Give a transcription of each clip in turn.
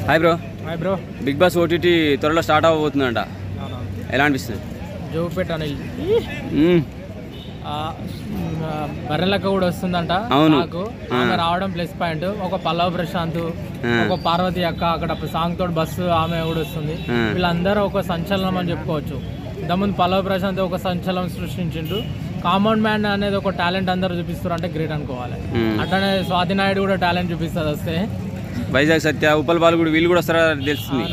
Hi bro. Hi bro. Bigg Boss OTT త్వరలో start అవ్వబోతుందంట, ఎలా అనిపిస్తుంది? జోపేట అనిల్ బర్రెలక్క కూడా వస్తుందంట. నాకు ఆమె రావడం ప్లస్ పాయింట్. ఒక పల్లవ ప్రశాంత్, ఒక పార్వతి అక్క, అక్కడ సాంగ్ తోటి బస్సు ఆమె కూడా వస్తుంది. వీళ్ళందరూ ఒక సంచలనం అని చెప్పుకోవచ్చు. ఇంతకుముందు పల్లవ ప్రశాంత్ ఒక సంచలనం సృష్టించిండు. కామన్ మ్యాన్ అనేది ఒక టాలెంట్ అందరూ చూపిస్తారు అంటే గ్రేట్ అనుకోవాలి. అట్లనే స్వాతి నాయుడు కూడా టాలెంట్ చూపిస్తుంది. వస్తే వైజాగ్ సత్య, ఉప్పల్ బాలు కూడా వీళ్ళు కూడా వస్తారా తెలుస్తుంది.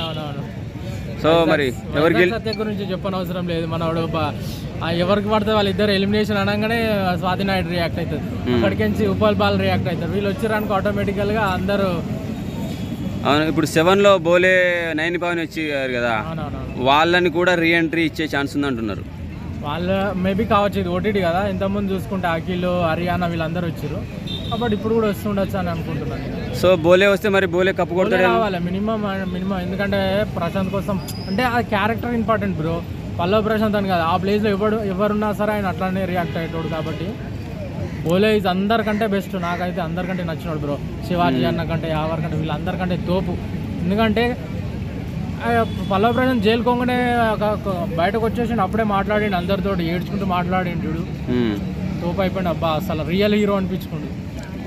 సో మరి ఎవరికి సత్య గురించి చెప్పనవసరం లేదు. మనవాడు ఎవరికి పడితే వాళ్ళిద్దరు ఎలిమినేషన్ అనగానే స్వాతి నాయుడు రియాక్ట్ అవుతుంది, అక్కడికి ఉప్పల్ బాల్ రియాక్ట్ అవుతారు. వీళ్ళు వచ్చారనుకో ఆటోమేటికల్గా అందరూ. అవును, ఇప్పుడు 7లో బోలే 9 పవన్ వచ్చారు కదా, వాళ్ళని కూడా రీఎంట్రీ ఇచ్చే ఛాన్స్ ఉంది అంటున్నారు. వాళ్ళు మేబీ కావచ్చు, ఇది ఓటీటీ కదా. ఇంతకుముందు చూసుకుంటే అఖిల్, హర్యానా వీళ్ళందరూ వచ్చారు కాబట్టి ఇప్పుడు కూడా వస్తుండొచ్చు అని అనుకుంటున్నాను. సో బోలే వస్తే మరి బోలే కప్పు కొడతాడు రావాలి మినిమం. ఎందుకంటే ప్రశాంత్ కోసం అంటే ఆ character important bro. Pallavi Prashant అని కాదు, ఆ ప్లేస్లో ఎవరున్నా సరే ఆయన అట్లానే రియాక్ట్ అయ్యేటోడు. కాబట్టి బోలే ఇది అందరికంటే బెస్ట్. నాకైతే అందరికంటే నచ్చినాడు బ్రో. శివాజీ అన్న కంటే, యావర్ కంటే వీళ్ళందరికంటే తోపు. ఎందుకంటే పల్లవ ప్రశాంత్ జైలుకోగానే బయటకు వచ్చేసి అప్పుడే మాట్లాడిండు, అందరితో ఏడ్చుకుంటూ మాట్లాడిండు. చూడు తోపు అయిపోయింది. అబ్బా అసలు రియల్ హీరో అనిపించుకోండి.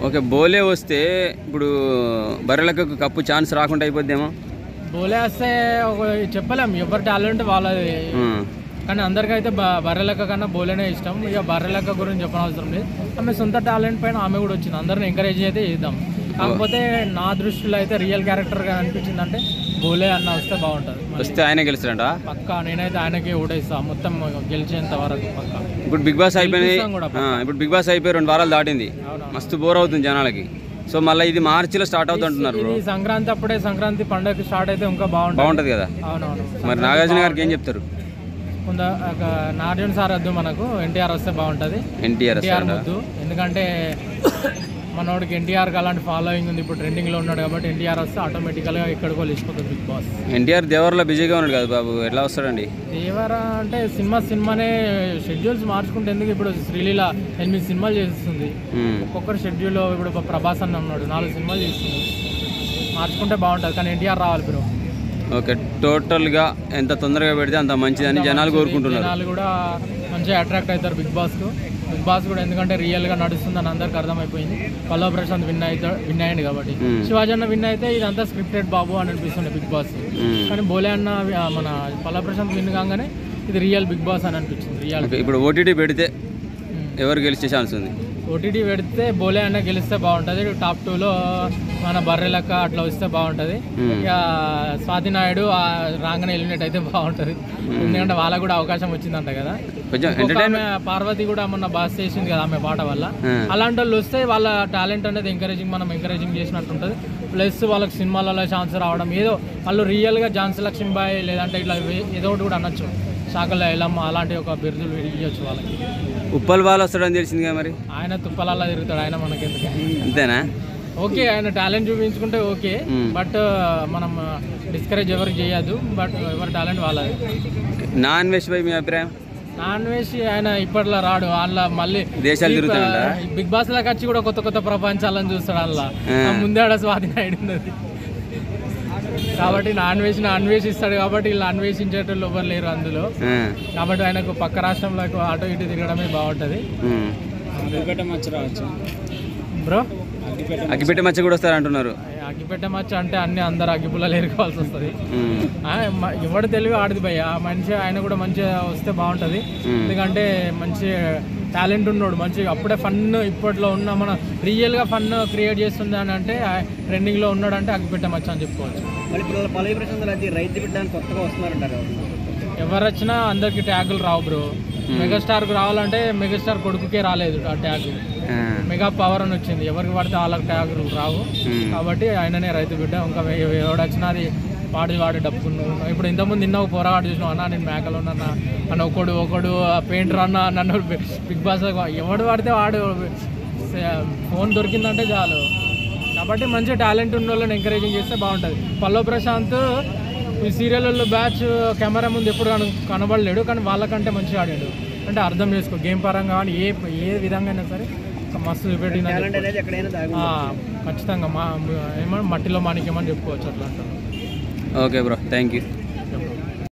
ఓకే, బోలే వస్తే ఇప్పుడు బర్రెలకు కప్పు ఛాన్స్ రాకుండా అయిపోద్దేమో. బోలే వస్తే చెప్పలేము, ఎవరి టాలెంట్ వాళ్ళది. కానీ అందరికైతే బర్రెలక్క కన్నా బోలేనే ఇష్టం. ఇక బర్రెలక్క గురించి చెప్పనవసరం లేదు, ఆమె సొంత టాలెంట్ పైన ఆమె కూడా వచ్చింది. అందరిని ఎంకరేజ్ అయితే చేద్దాం. కాకపోతే నా దృష్టిలో అయితే రియల్ క్యారెక్టర్గా అనిపించింది అంటే బోలే అన్న వస్తే బాగుంటుంది. వస్తే ఆయన గెలుస్తాడంట పక్కా. నేనైతే ఆయనకే ఓటేస్తాను మొత్తం గెలిచేంత వరకు పక్కా. ఇప్పుడు బిగ్ బాస్ అయిపోయింది, ఇప్పుడు బిగ్ బాస్ అయిపోయి 2 వారాలు దాటింది, మస్తు బోర్ అవుతుంది జనాలకి. సో మళ్ళీ ఇది మార్చిలో స్టార్ట్ అవుతుంది అంటున్నారు. సంక్రాంతి అప్పుడే, సంక్రాంతి పండుగ స్టార్ట్ అయితే ఇంకా బాగుంటుంది కదా. అవునవును. మరి నాగార్జున గారికి ఏం చెప్తారు? నాగార్జున సార్ వద్దు మనకు, ఎన్టీఆర్ వస్తే బాగుంటుంది. ఎన్టీఆర్ వద్దు, ఎందుకంటే మనోడికి ఎన్టీఆర్కి అలాంటి ఫాలోయింగ్ ఉంది. ఇప్పుడు ట్రెండింగ్లో ఉన్నాడు కాబట్టి ఎన్టీఆర్ వస్తే ఆటోమేటికల్గా ఎక్కడికో వెళ్ళిపోతుంది బిగ్ బాస్. ఎన్టీఆర్ దేవరలో బిజీగా ఉన్నాడు కదా బాబు, ఎట్లా వస్తాడండి? దేవర అంటే సినిమానే షెడ్యూల్స్ మార్చుకుంటే ఎందుకు? ఇప్పుడు శ్రీలీల 8 సినిమాలు చేస్తుంది, ఒక్కొక్కరు షెడ్యూల్. ఇప్పుడు ప్రభాస్ అన్న ఉన్నాడు, 4 సినిమాలు చేస్తుంది. మార్చుకుంటే బాగుంటుంది, కానీ ఎన్టీఆర్ రావాలి బ్రో. ఓకే, టోటల్గా ఎంత తొందరగా పెడితే అంత మంచిదని జనాలు కోరుకుంటున్నారు. జనాలు కూడా మంచిగా అట్రాక్ట్ అవుతారు బిగ్ బాస్కు. బిగ్ బాస్ కూడా ఎందుకంటే రియల్గా నడుస్తుందని అందరికి అర్థమైపోయింది. పల్లవ ప్రశాంత్ విన్ అయ్యింది కాబట్టి. శివాజీ అన్న విన్ అయితే ఇదంతా స్క్రిప్టెడ్ బాబు అని అనిపిస్తుంది బిగ్ బాస్. కానీ బోలే అన్న మన పల్లవ ప్రశాంత్ విన్ కాగానే ఇది రియల్ బిగ్ బాస్ అని అనిపించింది. రియల్. ఇప్పుడు ఓటీటీ పెడితే ఎవరు గెలిచే ఛాన్స్ ఉంది? ఓటీటీ పెడితే బోలే అన్న గెలిస్తే బాగుంటుంది. టాప్ 2లో మన బర్రెలక్క అట్లా వస్తే బాగుంటుంది. ఇక స్వాతి నాయుడు రాగానే ఎలిమినేట్ అయితే బాగుంటుంది, ఎందుకంటే వాళ్ళకు కూడా అవకాశం వచ్చిందంట కదా. పార్వతి కూడా మొన్న బాస్ చేసింది కదా ఆమె పాట వల్ల. అలాంటి వాళ్ళు వస్తే వాళ్ళ టాలెంట్ అనేది మనం ఎంకరేజింగ్ చేసినట్టు ఉంటుంది. ప్లస్ వాళ్ళకి సినిమాలలో ఛాన్స్ రావడం, ఏదో వాళ్ళు రియల్గా ఝాన్సీ లక్ష్మీబాయి లేదంటే ఇట్లా ఏదో ఒకటి కూడా అనొచ్చు, శాఖలో ఎల్లమ్మ అలాంటి ఒక బిరుదులు ఇవ్వచ్చు వాళ్ళకి. ఉప్పల్ బాల్ వస్తాడని తెలిసింది కదా, మరి ఆయన తుప్పలల్లా తిరుగుతాడు, ఆయన మనకి ఎందుకు? అంతేనా? ఓకే, ఆయన టాలెంట్ చూపించుకుంటే ఓకే, బట్ మనం డిస్కరేజ్ ఎవరికి చేయొద్దు. బట్ ఎవరి టాలెంట్ వాళ్ళది. నాన్ వెజ్ పై మీ అభిప్రాయం? నాన్ వెజ్ ఆయన ఇప్పట్లో రాడు, వాళ్ళ మళ్ళీ దేశాలు తిరుగుతాడు. బిగ్ బాస్ లాగా వచ్చి కూడా కొత్త కొత్త ప్రపంచాలను చూస్తాడు. అలా ముందే ఆడ స్వాతి నాయుడు ఉన్నది కాబట్టి నాన్ వెజ్ ఇస్తాడు. కాబట్టి వీళ్ళు అన్వేషించేటోళ్ళు ఎవరు లేరు అందులో. కాబట్టి ఆయనకు పక్క రాష్ట్రంలో అటు ఇటు తిరగడమే బాగుంటుంది. బ్రో అగ్గిపెట్టె మచ్చ కూడా వస్తారు అంటున్నారు. అగ్గిపెట్టె మచ్చ అంటే అందరు అగ్గిపుల్లలు ఎరుకోవాల్సి వస్తుంది. ఎవడు తెలివి ఆడది భయ్య, మనిషి ఆయన కూడా మంచిగా వస్తే బాగుంటుంది. ఎందుకంటే మంచి టాలెంట్ ఉన్నాడు, మంచిగా అప్పుడే ఫన్ ఇప్పట్లో ఉన్న మన రియల్గా ఫన్ క్రియేట్ చేస్తుంది అని అంటే ట్రెండింగ్లో ఉన్నాడు అంటే అగ్గిపెట్టె మచ్చ అని చెప్పుకోవచ్చు. ఎవరు వచ్చినా అందరికి ట్యాగులు రావు బ్రో. మెగాస్టార్కి రావాలంటే మెగాస్టార్ కొడుకుకే రాలేదు ఆ ట్యాగ్. మెగా పవర్ అని వచ్చింది, ఎవరికి పడితే వాళ్ళకి ట్యాగులు రావు. కాబట్టి ఆయననే రైతు బిడ్డ. ఇంకా ఎవడు వచ్చినా అది వాడి డబ్బును. ఇప్పుడు ఇంతకుముందు నిన్న ఒక పోరాడు చూసినావు అన్న, నేను మేకలు ఉన్నా అన్న ఒకడు పెయింటర్ అన్న నన్ను బిగ్ బాస్ ఎవడు పడితే వాడు ఫోన్ దొరికిందంటే చాలు. కాబట్టి మంచి టాలెంట్ ఉన్న వాళ్ళని ఎంకరేజింగ్ చేస్తే బాగుంటుంది. పల్లవ ప్రశాంత్ ఈ సీరియల్లో బ్యాచ్ కెమెరా ముందు ఎప్పుడు కనబడలేడు, కానీ వాళ్ళకంటే మంచిగా ఆడాడు. అంటే అర్థం చేసుకో, గేమ్ పరంగా కానీ ఏ విధంగా అయినా సరే మస్తు చూపెట్టిన ఖచ్చితంగా ఏమన్నా మట్టిలో మాణిక్యమని చెప్పుకోవచ్చు అట్లా. Okay bro, thank you.